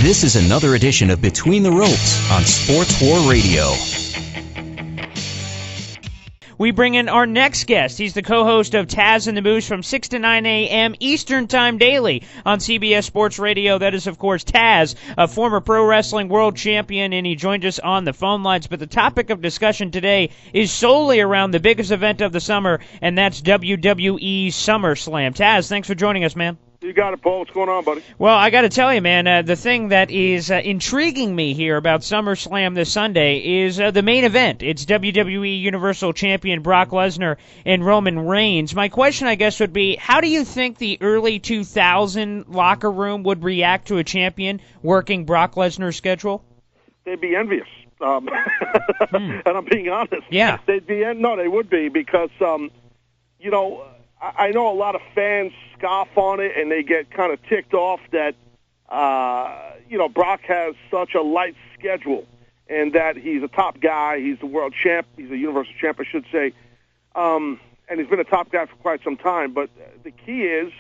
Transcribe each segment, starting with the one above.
This is another edition of Between the Ropes on Sports War Radio. We bring in our next guest. He's the co-host of Taz and the Moose from 6 to 9 a.m. Eastern Time daily on CBS Sports Radio. That is, of course, Taz, a former pro wrestling world champion, and he joined us on the phone lines. But the topic of discussion today is solely around the biggest event of the summer, and that's WWE SummerSlam. Taz, thanks for joining us, man. You got it, Paul. What's going on, buddy? Well, I got to tell you, man, the thing that is intriguing me here about SummerSlam this Sunday is the main event. It's WWE Universal Champion Brock Lesnar and Roman Reigns. My question, I guess, would be, how do you think the early 2000 locker room would react to a champion working Brock Lesnar's schedule? They'd be envious. And I'm being honest. Yeah. They would be because, I know a lot of fans scoff on it, and they get kind of ticked off that, Brock has such a light schedule and that he's a top guy. He's the world champ. He's a universal champ, I should say. And he's been a top guy for quite some time. But the key is,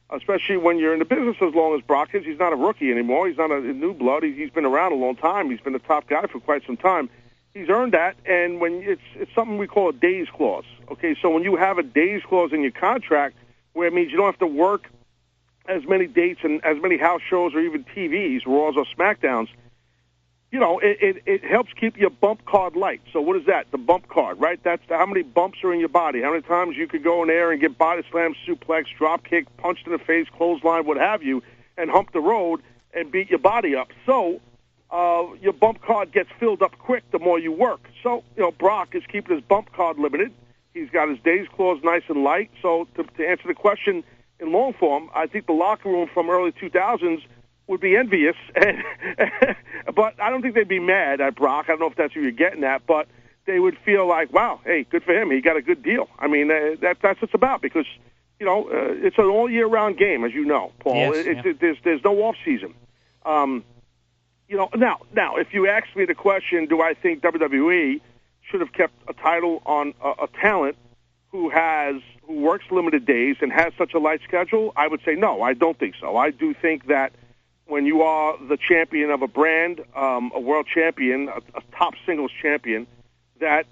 especially when you're in the business as long as Brock is, he's not a rookie anymore. He's not a new blood. He's been around a long time. He's been a top guy for quite some time. He's earned that, and when it's something we call a days clause. Okay, so when you have a days clause in your contract, where it means you don't have to work as many dates and as many house shows or even TVs, Raws or SmackDowns, it helps keep your bump card light. So what is that? The bump card, right? That's how many bumps are in your body, how many times you could go in there and get body slam, suplex, drop kick, punched in the face, clothesline, what have you, and hump the road and beat your body up. So your bump card gets filled up quick the more you work. So, Brock is keeping his bump card limited. He's got his days clause nice and light. So to answer the question in long form, I think the locker room from early 2000s would be envious. But I don't think they'd be mad at Brock. I don't know if that's who you're getting at, but they would feel like, wow, hey, good for him. He got a good deal. I mean, that's what it's about because, it's an all-year-round game, as you know, Paul. Yes, There's no off-season. Now, if you ask me the question, do I think WWE should have kept a title on a talent who works limited days and has such a light schedule? I would say no, I don't think so. I do think that when you are the champion of a brand, a world champion, a top singles champion, that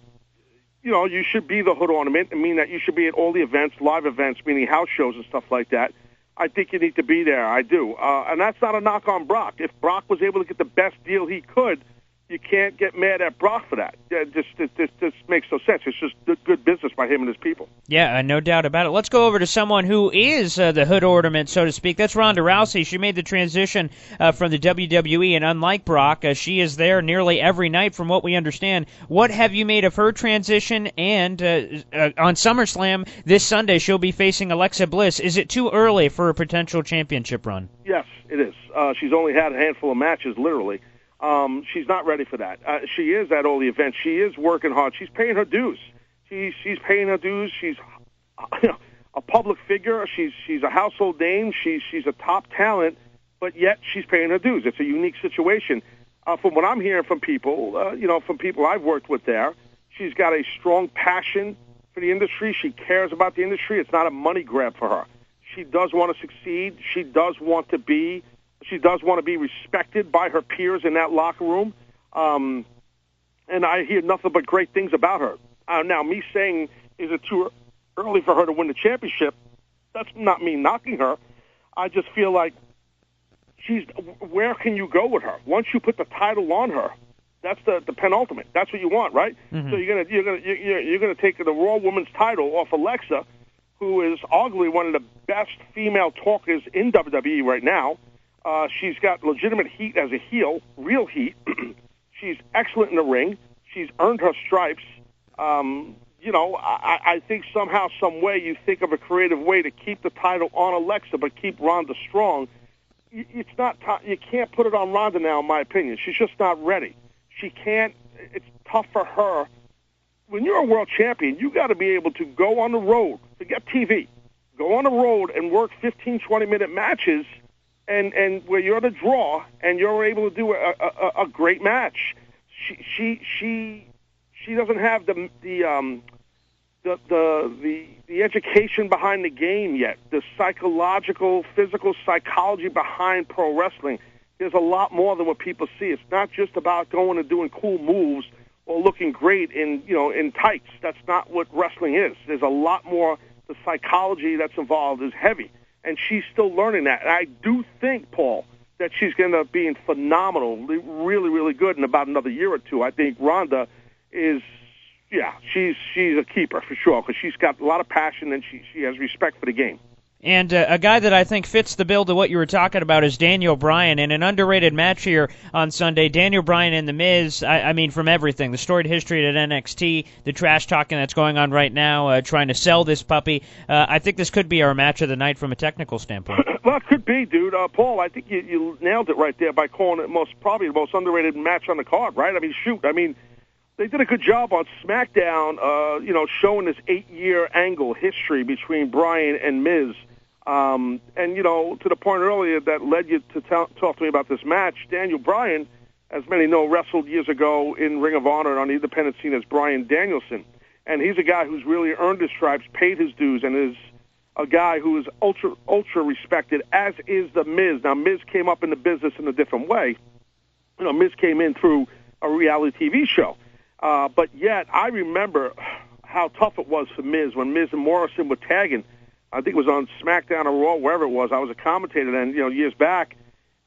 you should be the hood ornament. I mean that you should be at all the events, live events, meaning house shows and stuff like that. I think you need to be there. I do. And that's not a knock on Brock. If Brock was able to get the best deal he could, you can't get mad at Brock for that. This makes no sense. It's just good business by him and his people. Yeah, no doubt about it. Let's go over to someone who is the hood ornament, so to speak. That's Ronda Rousey. She made the transition from the WWE, and unlike Brock, she is there nearly every night from what we understand. What have you made of her transition? And on SummerSlam this Sunday, she'll be facing Alexa Bliss. Is it too early for a potential championship run? Yes, it is. She's only had a handful of matches, literally. She's not ready for that. She is at all the events. She is working hard. She's paying her dues. She's paying her dues. She's a public figure. She's a household name. She's a top talent, but yet she's paying her dues. It's a unique situation. From what I'm hearing from people, from people I've worked with there, she's got a strong passion for the industry. She cares about the industry. It's not a money grab for her. She does want to succeed. She does want to be respected by her peers in that locker room. And I hear nothing but great things about her. Now, me saying, is it too early for her to win the championship? That's not me knocking her. I just feel like where can you go with her? Once you put the title on her, that's the penultimate. That's what you want, right? Mm-hmm. So you're gonna take the Raw Women's title off Alexa, who is arguably one of the best female talkers in WWE right now. She's got legitimate heat as a heel, real heat. She's excellent in the ring. She's earned her stripes. I think somehow, some way, you think of a creative way to keep the title on Alexa but keep Ronda strong. It's not. You can't put it on Ronda now, in my opinion. She's just not ready. She can't. It's tough for her. When you're a world champion, you got to be able to go on the road. Forget TV. Go on the road and work 15, 20-minute matches. And where you're the draw, and you're able to do a great match. She doesn't have the education behind the game yet. The psychological, physical psychology behind pro wrestling there's a lot more than what people see. It's not just about going and doing cool moves or looking great in tights. That's not what wrestling is. There's a lot more. The psychology that's involved is heavy, and she's still learning that. And I do think, Paul, that she's going to be phenomenal, really, really good in about another year or two. I think Ronda is, she's a keeper for sure, because she's got a lot of passion and she has respect for the game. And a guy that I think fits the bill to what you were talking about is Daniel Bryan. In an underrated match here on Sunday, Daniel Bryan and The Miz, I mean, from everything, the storied history at NXT, the trash talking that's going on right now, trying to sell this puppy, I think this could be our match of the night from a technical standpoint. Well, it could be, dude. Paul, I think you nailed it right there by calling it probably the most underrated match on the card, right? I mean, shoot. I mean, they did a good job on SmackDown, showing this 8-year angle history between Bryan and Miz. And, to the point earlier that led you to talk to me about this match, Daniel Bryan, as many know, wrestled years ago in Ring of Honor on the independent scene as Bryan Danielson. And he's a guy who's really earned his stripes, paid his dues, and is a guy who is ultra respected, as is The Miz. Now, Miz came up in the business in a different way. Miz came in through a reality TV show. But yet, I remember how tough it was for Miz when Miz and Morrison were tagging. I think it was on SmackDown or Raw, wherever it was. I was a commentator then, years back,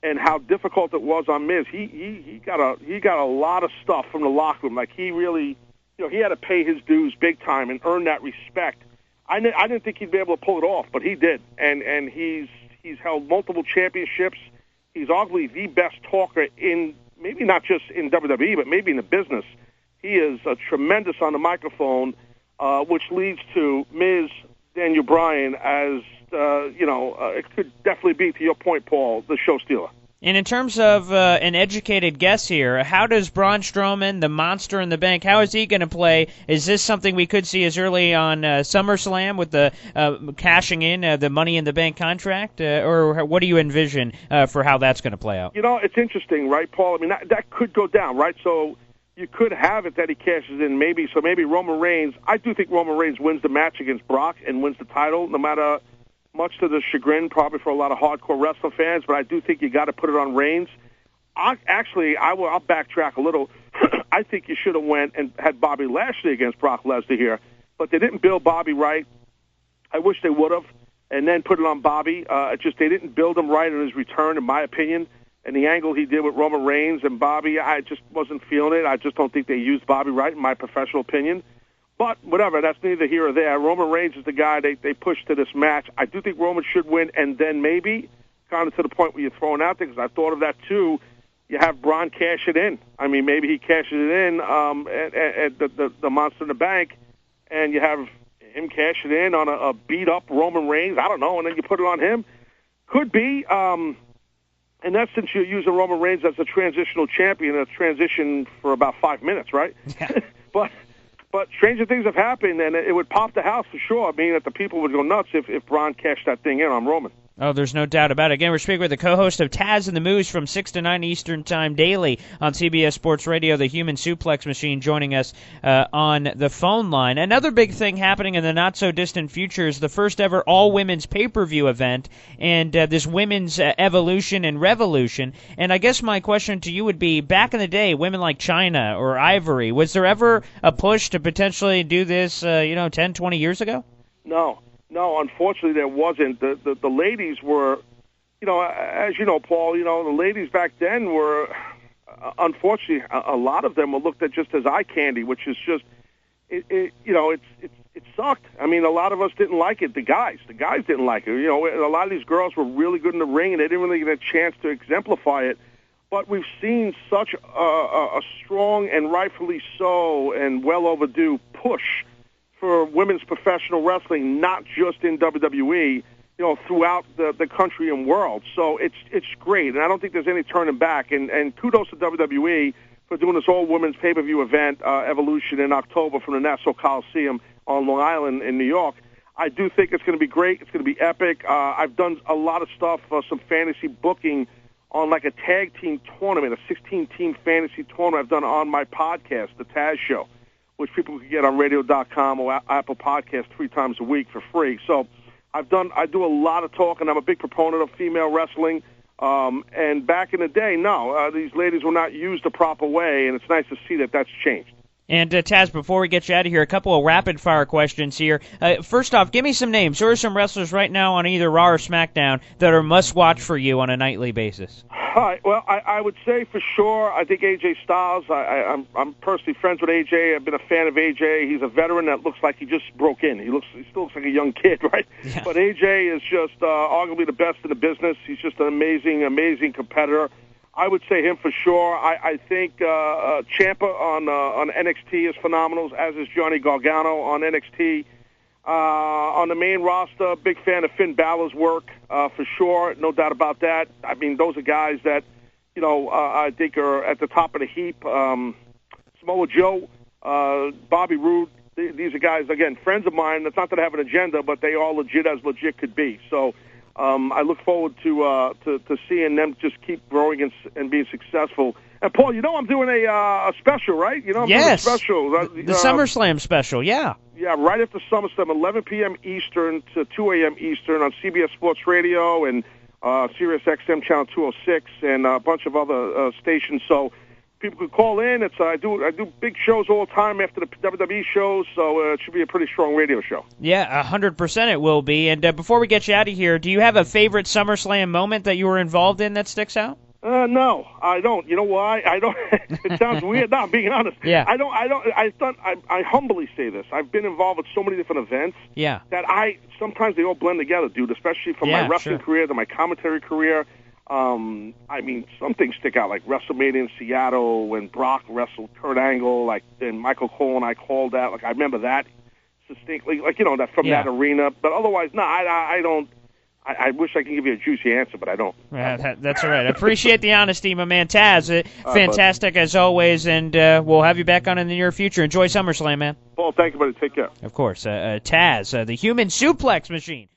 and how difficult it was on Miz. He got a lot of stuff from the locker room. Like, he really, he had to pay his dues big time and earn that respect. I didn't think he'd be able to pull it off, but he did. And he's held multiple championships. He's arguably the best talker in, maybe not just in WWE, but maybe in the business. He is tremendous on the microphone, which leads to Miz, Daniel Bryan as, it could definitely be, to your point, Paul, the show stealer. And in terms of an educated guess here, how does Braun Strowman, the Monster in the Bank, how is he going to play? Is this something we could see as early on SummerSlam with the cashing in the Money in the Bank contract? Or what do you envision for how that's going to play out? It's interesting, right, Paul? I mean, that could go down, right? So you could have it that he cashes in maybe. So maybe Roman Reigns, I do think Roman Reigns wins the match against Brock and wins the title, no matter, much to the chagrin probably for a lot of hardcore wrestling fans, but I do think you got to put it on Reigns. I'll backtrack a little. I think you should have went and had Bobby Lashley against Brock Lesnar here, but they didn't build Bobby right. I wish they would have, and then put it on Bobby. They didn't build him right in his return, in my opinion. And the angle he did with Roman Reigns and Bobby, I just wasn't feeling it. I just don't think they used Bobby right, in my professional opinion. But whatever, that's neither here or there. Roman Reigns is the guy they pushed to this match. I do think Roman should win, and then maybe, kind of to the point where you're throwing out there, because I thought of that too, you have Braun cash it in. I mean, maybe he cashes it in at the Monster in the Bank, and you have him cash it in on a beat-up Roman Reigns. I don't know, and then you put it on him. Could be. And that's since you're using Roman Reigns as a transitional champion, a transition for about 5 minutes, right? Yeah. But stranger things have happened, and it would pop the house for sure. I mean, that the people would go nuts if Braun cashed that thing in on Roman. Oh, there's no doubt about it. Again, we're speaking with the co-host of Taz and the Moose from 6 to 9 Eastern Time daily on CBS Sports Radio, the Human Suplex Machine, joining us on the phone line. Another big thing happening in the not-so-distant future is the first-ever all-women's pay-per-view event and this women's evolution and revolution. And I guess my question to you would be, back in the day, women like China or Ivory, was there ever a push to potentially do this, 10, 20 years ago? No, unfortunately there wasn't. The ladies were, as you know, Paul, the ladies back then were, unfortunately, a lot of them were looked at just as eye candy, which is just, it sucked. I mean, a lot of us didn't like it. The guys didn't like it. A lot of these girls were really good in the ring, and they didn't really get a chance to exemplify it. But we've seen such a strong and rightfully so and well overdue push for women's professional wrestling, not just in WWE, throughout the country and world. So it's great, and I don't think there's any turning back. And kudos to WWE for doing this all-women's pay-per-view event, Evolution, in October from the Nassau Coliseum on Long Island in New York. I do think it's going to be great. It's going to be epic. I've done a lot of stuff, some fantasy booking on like a tag team tournament, a 16-team fantasy tournament I've done on my podcast, The Taz Show, which people can get on radio.com or Apple Podcasts 3 times a week for free. So I do a lot of talking. I'm a big proponent of female wrestling. And back in the day, no, these ladies were not used the proper way, and it's nice to see that that's changed. And, Taz, before we get you out of here, a couple of rapid-fire questions here. First off, give me some names. Who are some wrestlers right now on either Raw or SmackDown that are must-watch for you on a nightly basis? All right, well, I would say for sure, I think AJ Styles. I'm personally friends with AJ. I've been a fan of AJ. He's a veteran that looks like he just broke in. He still looks like a young kid, right? Yeah. But AJ is just arguably the best in the business. He's just an amazing competitor. I would say him for sure. I think Ciampa on NXT is phenomenal, as is Johnny Gargano on NXT. On the main roster, big fan of Finn Balor's work, for sure, no doubt about that. I mean, those are guys that, I think are at the top of the heap. Samoa Joe, Bobby Roode, these are guys, again, friends of mine. It's not that I have an agenda, but they are legit as legit could be. So I look forward to seeing them just keep growing and being successful. And Paul, I'm doing a special, right? I'm yes. doing a special. The SummerSlam special, yeah. Yeah, right after SummerSlam, 11 p.m. Eastern to 2 a.m. Eastern on CBS Sports Radio and Sirius XM Channel 206 and a bunch of other stations. So people could call in. I do big shows all the time after the WWE shows, so it should be a pretty strong radio show. Yeah, 100% it will be. And before we get you out of here, do you have a favorite SummerSlam moment that you were involved in that sticks out? No, I don't. You know why? I don't. It sounds weird. No, I'm being honest. Yeah. I humbly say this. I've been involved with so many different events. Yeah. That sometimes they all blend together, dude. Especially from my wrestling career to my commentary career. I mean, some things stick out, like WrestleMania in Seattle when Brock wrestled Kurt Angle, like then Michael Cole and I called that. Like I remember that distinctly, like that from that arena. But otherwise, no, I don't. I wish I could give you a juicy answer, but I don't. Yeah, that's all right. I appreciate the honesty, my man. Taz, fantastic as always, and we'll have you back on in the near future. Enjoy SummerSlam, man. Paul, thank you, buddy. Take care. Of course. Taz, the human suplex machine.